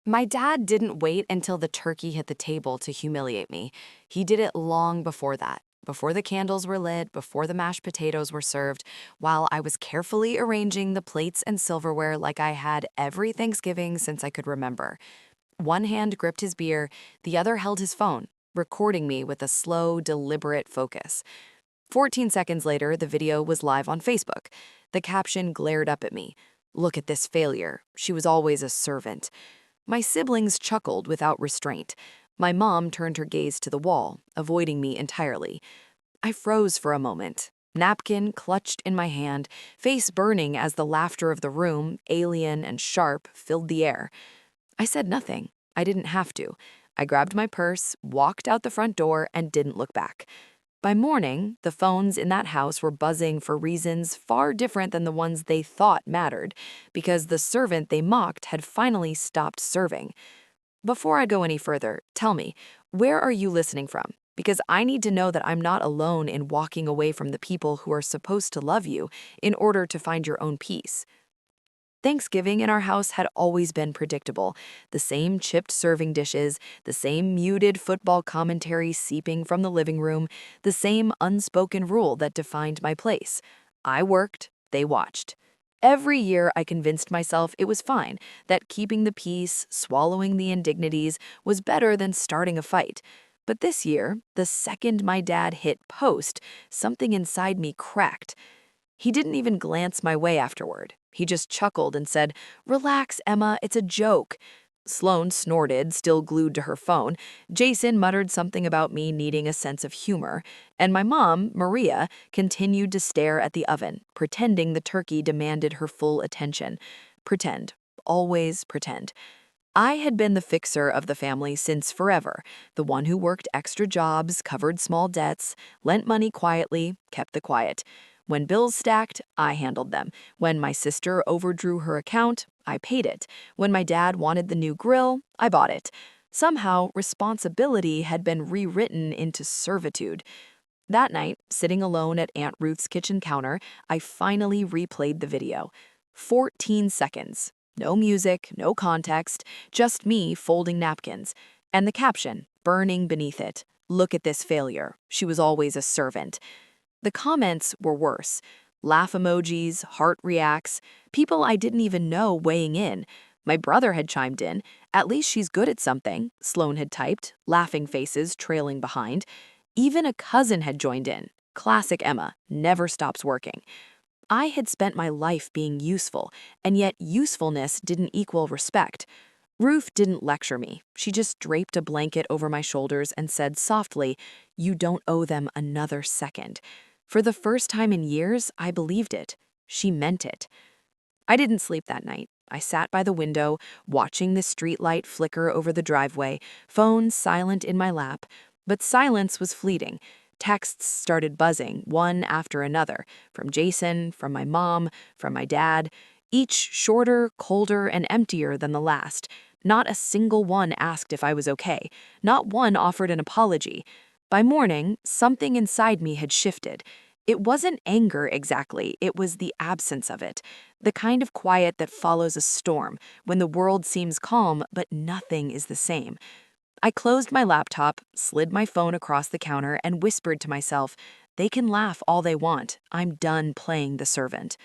My dad didn't wait until the turkey hit the table to humiliate me. He did it long before that, before the candles were lit, before the mashed potatoes were served, while I was carefully arranging the plates and silverware like I had every Thanksgiving since I could remember. One hand gripped his beer, the other held his phone, recording me with a slow, deliberate focus. 14 seconds later, the video was live on Facebook. The caption glared up at me. "Look at this failure. She was always a servant." My siblings chuckled without restraint. My mom turned her gaze to the wall, avoiding me entirely. I froze for a moment, napkin clutched in my hand, face burning as the laughter of the room, alien and sharp, filled the air. I said nothing. I didn't have to. I grabbed my purse, walked out the front door, and didn't look back. By morning, the phones in that house were buzzing for reasons far different than the ones they thought mattered, because the servant they mocked had finally stopped serving. Before I go any further, tell me, where are you listening from? Because I need to know that I'm not alone in walking away from the people who are supposed to love you in order to find your own peace. Thanksgiving in our house had always been predictable. The same chipped serving dishes, the same muted football commentary seeping from the living room, the same unspoken rule that defined my place. I worked, they watched. Every year I convinced myself it was fine, that keeping the peace, swallowing the indignities, was better than starting a fight. But this year, the second my dad hit post, something inside me cracked. He didn't even glance my way afterward. He just chuckled and said, "Relax, Emma, it's a joke." Sloane snorted, still glued to her phone. Jason muttered something about me needing a sense of humor. And my mom, Maria, continued to stare at the oven, pretending the turkey demanded her full attention. Pretend. Always pretend. I had been the fixer of the family since forever, the one who worked extra jobs, covered small debts, lent money quietly, kept the quiet. When bills stacked, I handled them. When my sister overdrew her account, I paid it. When my dad wanted the new grill, I bought it. Somehow, responsibility had been rewritten into servitude. That night, sitting alone at Aunt Ruth's kitchen counter, I finally replayed the video. 14 seconds. No music, no context, just me folding napkins. And the caption, burning beneath it. "Look at this failure. She was always a servant." The comments were worse. Laugh emojis, heart reacts, people I didn't even know weighing in. My brother had chimed in. "At least she's good at something," Sloane had typed, laughing faces trailing behind. Even a cousin had joined in. Classic Emma, never stops working. I had spent my life being useful, and yet usefulness didn't equal respect. Ruth didn't lecture me. She just draped a blanket over my shoulders and said softly, "You don't owe them another second." For the first time in years, I believed it. She meant it. I didn't sleep that night. I sat by the window, watching the streetlight flicker over the driveway, phone silent in my lap. But silence was fleeting. Texts started buzzing, one after another, from Jason, from my mom, from my dad, each shorter, colder, and emptier than the last. Not a single one asked if I was okay. Not one offered an apology. By morning, something inside me had shifted. It wasn't anger exactly, it was the absence of it. The kind of quiet that follows a storm, when the world seems calm, but nothing is the same. I closed my laptop, slid my phone across the counter, and whispered to myself, "They can laugh all they want. I'm done playing the servant."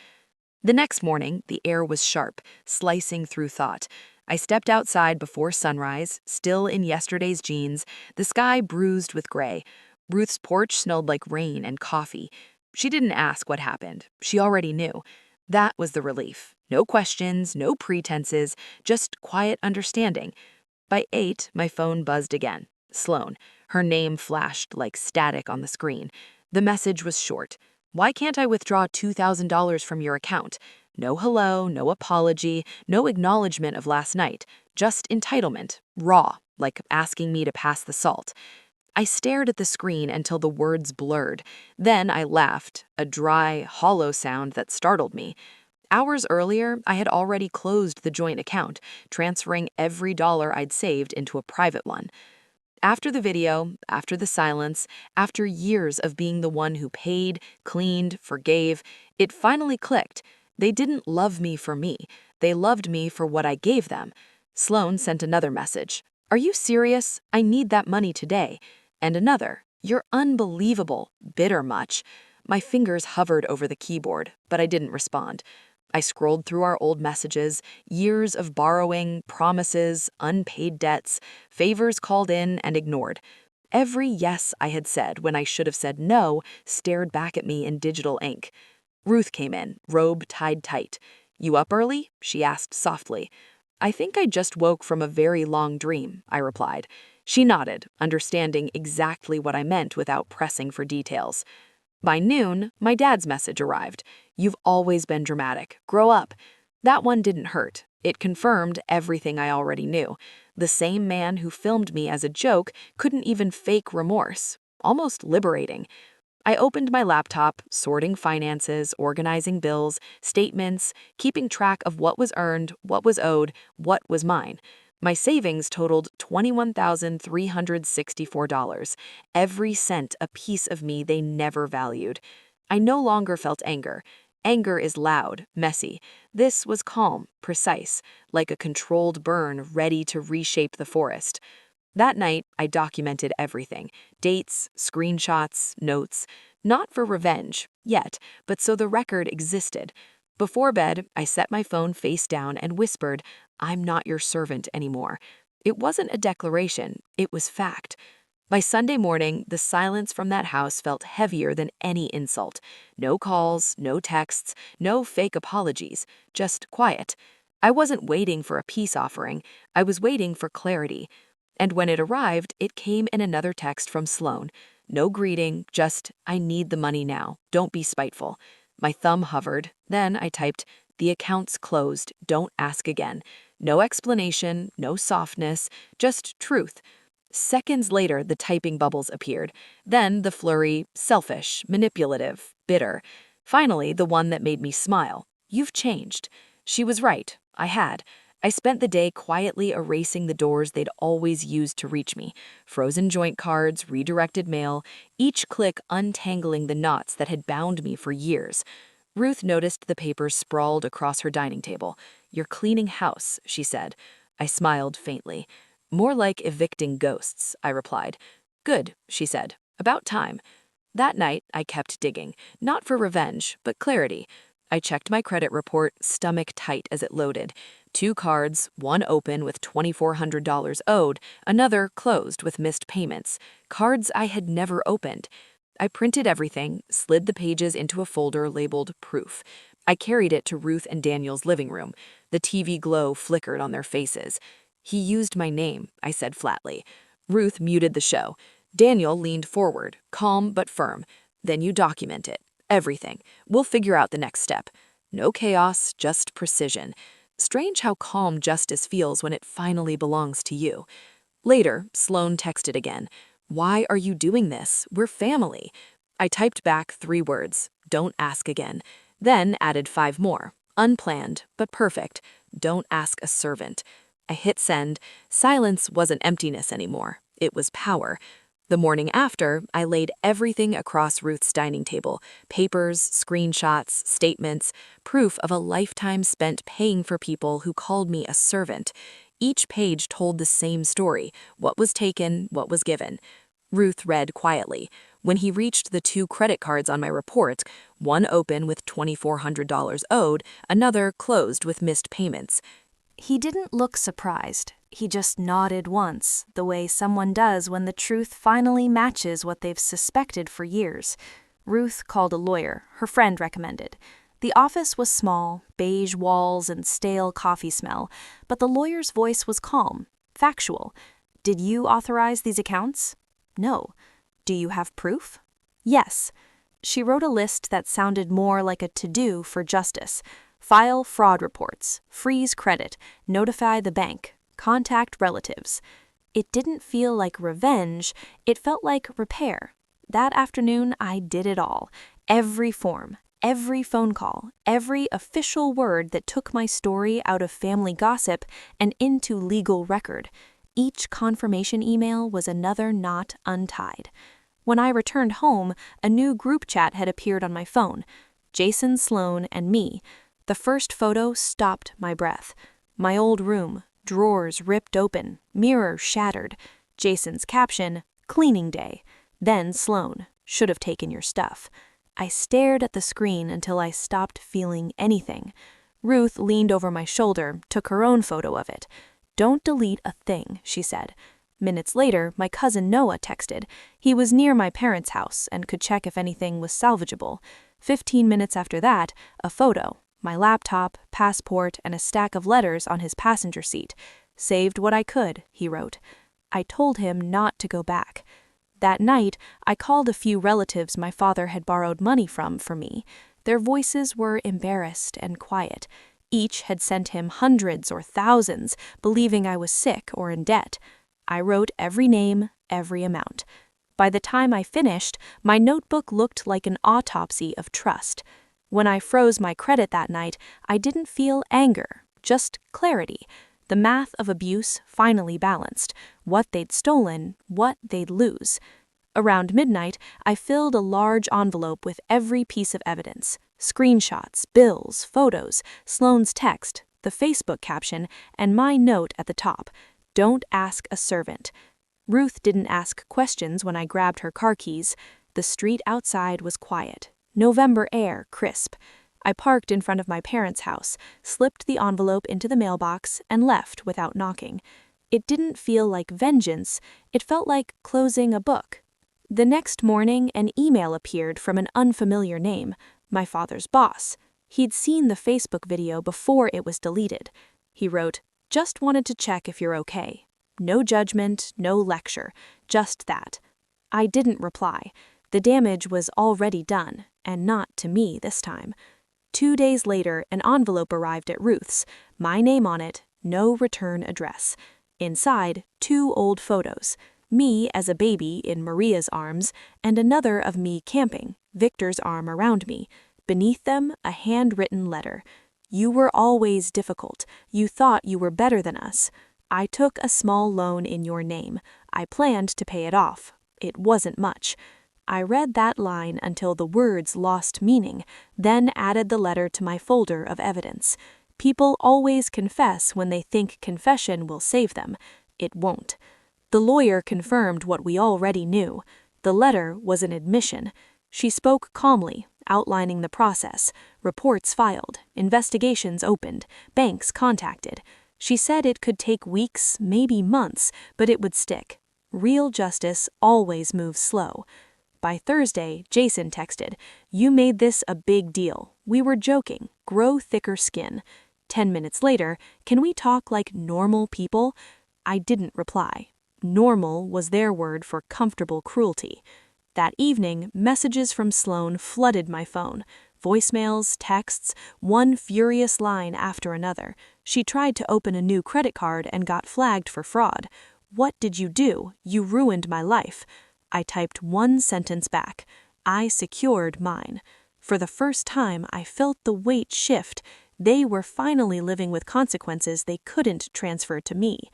The next morning, the air was sharp, slicing through thought. I stepped outside before sunrise, still in yesterday's jeans, the sky bruised with gray. Ruth's porch smelled like rain and coffee. She didn't ask what happened. She already knew. That was the relief. No questions, no pretenses, just quiet understanding. By 8, my phone buzzed again. Sloane. Her name flashed like static on the screen. The message was short. "Why can't I withdraw $2,000 from your account?" No hello, no apology, no acknowledgement of last night. Just entitlement, raw, like asking me to pass the salt. I stared at the screen until the words blurred. Then I laughed, a dry, hollow sound that startled me. Hours earlier, I had already closed the joint account, transferring every dollar I'd saved into a private one. After the video, after the silence, after years of being the one who paid, cleaned, forgave, it finally clicked. They didn't love me for me. They loved me for what I gave them. Sloan sent another message. "Are you serious? I need that money today." And another. "You're unbelievable. Bitter much." My fingers hovered over the keyboard, but I didn't respond. I scrolled through our old messages, years of borrowing, promises, unpaid debts, favors called in and ignored. Every yes I had said when I should have said no stared back at me in digital ink. Ruth came in, robe tied tight. "You up early?" she asked softly. "I think I just woke from a very long dream," I replied. She nodded, understanding exactly what I meant without pressing for details. By noon, my dad's message arrived. "You've always been dramatic. Grow up." That one didn't hurt. It confirmed everything I already knew. The same man who filmed me as a joke couldn't even fake remorse. Almost liberating. I opened my laptop, sorting finances, organizing bills, statements, keeping track of what was earned, what was owed, what was mine. My savings totaled $21,364, every cent a piece of me they never valued. I no longer felt anger. Anger is loud, messy. This was calm, precise, like a controlled burn ready to reshape the forest. That night, I documented everything. Dates, screenshots, notes. Not for revenge, yet, but so the record existed. Before bed, I set my phone face down and whispered, "I'm not your servant anymore." It wasn't a declaration, it was fact. By Sunday morning, the silence from that house felt heavier than any insult. No calls, no texts, no fake apologies, just quiet. I wasn't waiting for a peace offering, I was waiting for clarity. And when it arrived, it came in another text from Sloan. No greeting, just, "I need the money now. Don't be spiteful." My thumb hovered. Then I typed, "The account's closed. Don't ask again." No explanation, no softness, just truth. Seconds later, the typing bubbles appeared. Then the flurry, selfish, manipulative, bitter. Finally, the one that made me smile. "You've changed." She was right. I had. I spent the day quietly erasing the doors they'd always used to reach me. Frozen joint cards, redirected mail, each click untangling the knots that had bound me for years. Ruth noticed the papers sprawled across her dining table. "You're cleaning house," she said. I smiled faintly. "More like evicting ghosts," I replied. "Good," she said. "About time." That night, I kept digging, not for revenge, but clarity. I checked my credit report, stomach tight as it loaded. 2 cards, one open with $2,400 owed, another closed with missed payments. Cards I had never opened. I printed everything, slid the pages into a folder labeled Proof. I carried it to Ruth and Daniel's living room. The TV glow flickered on their faces. "He used my name," I said flatly. Ruth muted the show. Daniel leaned forward, calm but firm. "Then you document it. Everything. We'll figure out the next step." No chaos, just precision. Strange how calm justice feels when it finally belongs to you. Later, Sloan texted again. "Why are you doing this? We're family." I typed back 3 words. "Don't ask again." Then added 5 more. Unplanned, but perfect. "Don't ask a servant." I hit send. Silence wasn't emptiness anymore. It was power. The morning after, I laid everything across Ruth's dining table. Papers, screenshots, statements, proof of a lifetime spent paying for people who called me a servant. Each page told the same story, what was taken, what was given. Ruth read quietly. When he reached the 2 credit cards on my report, one open with $2,400 owed, another closed with missed payments. He didn't look surprised. He just nodded once, the way someone does when the truth finally matches what they've suspected for years. Ruth called a lawyer, her friend recommended. The office was small, beige walls and stale coffee smell, but the lawyer's voice was calm, factual. "Did you authorize these accounts?" "No." "Do you have proof?" "Yes." She wrote a list that sounded more like a to-do for justice. File fraud reports, freeze credit, notify the bank, contact relatives. It didn't feel like revenge, it felt like repair. That afternoon, I did it all. Every form, every phone call, every official word that took my story out of family gossip and into legal record. Each confirmation email was another knot untied. When I returned home, a new group chat had appeared on my phone. Jason, Sloan, and me. The first photo stopped my breath. My old room, drawers ripped open, mirror shattered. Jason's caption, "Cleaning day." Then Sloan, "Should have taken your stuff." I stared at the screen until I stopped feeling anything. Ruth leaned over my shoulder, took her own photo of it. "Don't delete a thing," she said. Minutes later, my cousin Noah texted. He was near my parents' house and could check if anything was salvageable. 15 minutes after that, a photo, my laptop, passport, and a stack of letters on his passenger seat. "Saved what I could," he wrote. I told him not to go back. That night, I called a few relatives my father had borrowed money from for me. Their voices were embarrassed and quiet. Each had sent him hundreds or thousands, believing I was sick or in debt. I wrote every name, every amount. By the time I finished, my notebook looked like an autopsy of trust. When I froze my credit that night, I didn't feel anger, just clarity. The math of abuse finally balanced. What they'd stolen, what they'd lose. Around midnight, I filled a large envelope with every piece of evidence. Screenshots, bills, photos, Sloane's text, the Facebook caption, and my note at the top. "Don't ask a servant." Ruth didn't ask questions when I grabbed her car keys. The street outside was quiet. November air crisp. I parked in front of my parents' house, slipped the envelope into the mailbox, and left without knocking. It didn't feel like vengeance, it felt like closing a book. The next morning, an email appeared from an unfamiliar name, my father's boss. He'd seen the Facebook video before it was deleted. He wrote, "Just wanted to check if you're okay." No judgment, no lecture, just that. I didn't reply. The damage was already done, and not to me this time. 2 days later, an envelope arrived at Ruth's, my name on it, no return address. Inside, 2 old photos, me as a baby in Maria's arms, and another of me camping, Victor's arm around me. Beneath them, a handwritten letter. "You were always difficult. You thought you were better than us. I took a small loan in your name. I planned to pay it off. It wasn't much." I read that line until the words lost meaning, then added the letter to my folder of evidence. People always confess when they think confession will save them. It won't. The lawyer confirmed what we already knew. The letter was an admission. She spoke calmly, outlining the process, reports filed, investigations opened, banks contacted. She said it could take weeks, maybe months, but it would stick. Real justice always moves slow. By Thursday, Jason texted, "You made this a big deal. We were joking. Grow thicker skin." 10 minutes later, "Can we talk like normal people?" I didn't reply. Normal was their word for comfortable cruelty. That evening, messages from Sloane flooded my phone. Voicemails, texts, one furious line after another. She tried to open a new credit card and got flagged for fraud. "What did you do? You ruined my life." I typed one sentence back. I secured mine. For the first time, I felt the weight shift. They were finally living with consequences they couldn't transfer to me.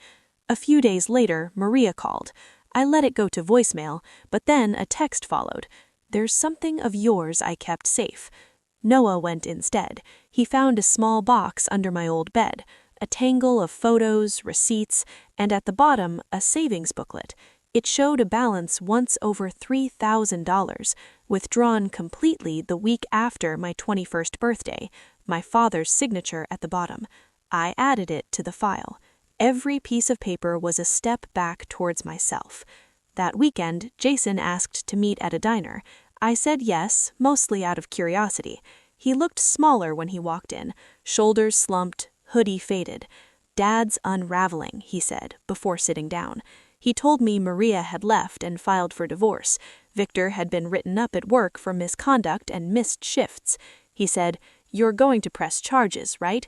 A few days later, Maria called. I let it go to voicemail, but then a text followed. "There's something of yours I kept safe." Noah went instead. He found a small box under my old bed, a tangle of photos, receipts, and at the bottom, a savings booklet. It showed a balance once over $3,000, withdrawn completely the week after my 21st birthday, my father's signature at the bottom. I added it to the file. Every piece of paper was a step back towards myself. That weekend, Jason asked to meet at a diner. I said yes, mostly out of curiosity. He looked smaller when he walked in, shoulders slumped, hoodie faded. "Dad's unraveling," he said, before sitting down. He told me Maria had left and filed for divorce. Victor had been written up at work for misconduct and missed shifts. He said, "You're going to press charges, right?"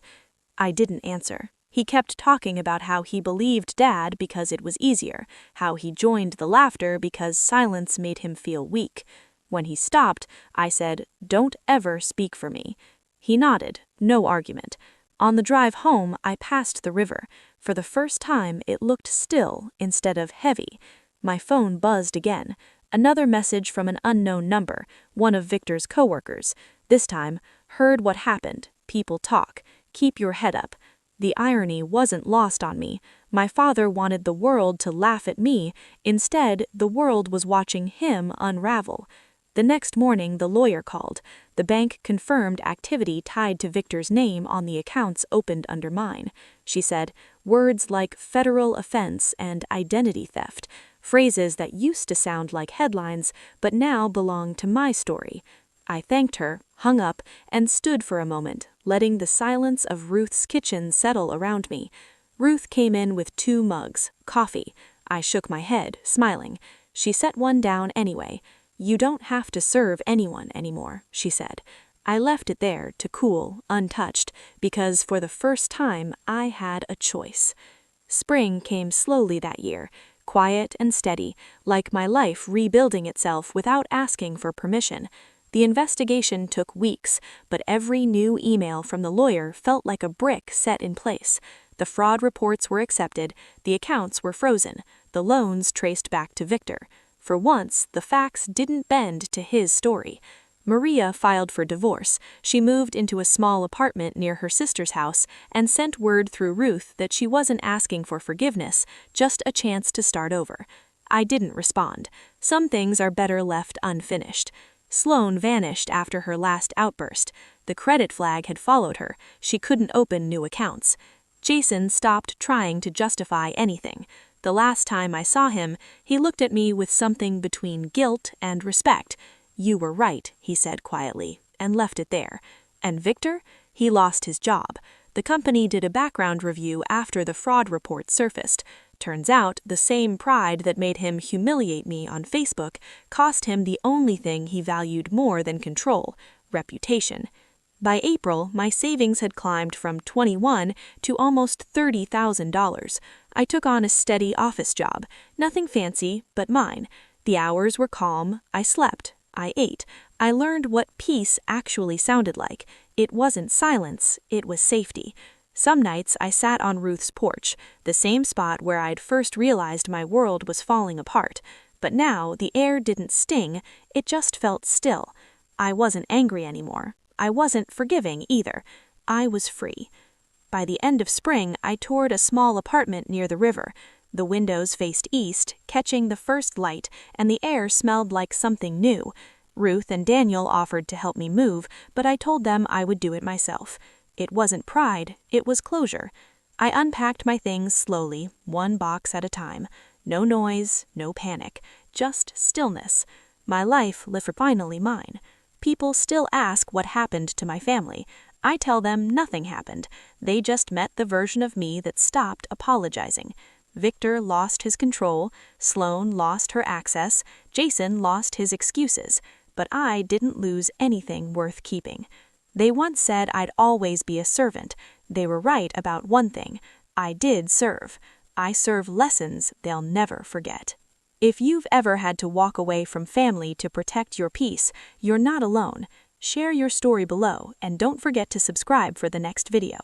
I didn't answer. He kept talking about how he believed Dad because it was easier, how he joined the laughter because silence made him feel weak. When he stopped, I said, "Don't ever speak for me." He nodded, no argument. On the drive home, I passed the river. For the first time, it looked still instead of heavy. My phone buzzed again. Another message from an unknown number, one of Victor's coworkers. This time, "Heard what happened. People talk. Keep your head up." The irony wasn't lost on me. My father wanted the world to laugh at me. Instead, the world was watching him unravel. The next morning, the lawyer called. The bank confirmed activity tied to Victor's name on the accounts opened under mine. She said, words like federal offense and identity theft, phrases that used to sound like headlines, but now belong to my story. I thanked her, hung up, and stood for a moment, letting the silence of Ruth's kitchen settle around me. Ruth came in with 2 mugs, coffee. I shook my head, smiling. She set one down anyway. You don't have to serve anyone anymore, she said. I left it there to cool, untouched, because for the first time I had a choice. Spring came slowly that year, quiet and steady, like my life rebuilding itself without asking for permission. The investigation took weeks, but every new email from the lawyer felt like a brick set in place. The fraud reports were accepted, the accounts were frozen, the loans traced back to Victor. For once, the facts didn't bend to his story. Maria filed for divorce. She moved into a small apartment near her sister's house and sent word through Ruth that she wasn't asking for forgiveness, just a chance to start over. I didn't respond. Some things are better left unfinished. Sloane vanished after her last outburst. The credit flag had followed her. She couldn't open new accounts. Jason stopped trying to justify anything. The last time I saw him, he looked at me with something between guilt and respect. You were right, he said quietly, and left it there. And Victor? He lost his job. The company did a background review after the fraud report surfaced. Turns out, the same pride that made him humiliate me on Facebook cost him the only thing he valued more than control: reputation. By April, my savings had climbed from $21,000 to almost $30,000. I took on a steady office job, nothing fancy, but mine. The hours were calm, I slept, I ate. I learned what peace actually sounded like. It wasn't silence, it was safety. Some nights I sat on Ruth's porch, the same spot where I'd first realized my world was falling apart. But now the air didn't sting, it just felt still. I wasn't angry anymore. I wasn't forgiving either. I was free. By the end of spring, I toured a small apartment near the river. The windows faced east, catching the first light, and the air smelled like something new. Ruth and Daniel offered to help me move, but I told them I would do it myself. It wasn't pride, it was closure. I unpacked my things slowly, one box at a time. No noise, no panic, just stillness. My life lived finally mine. People still ask what happened to my family. I tell them nothing happened. They just met the version of me that stopped apologizing. Victor lost his control, Sloane lost her access, Jason lost his excuses, but I didn't lose anything worth keeping. They once said I'd always be a servant. They were right about one thing. I did serve. I serve lessons they'll never forget. If you've ever had to walk away from family to protect your peace, you're not alone. Share your story below and don't forget to subscribe for the next video.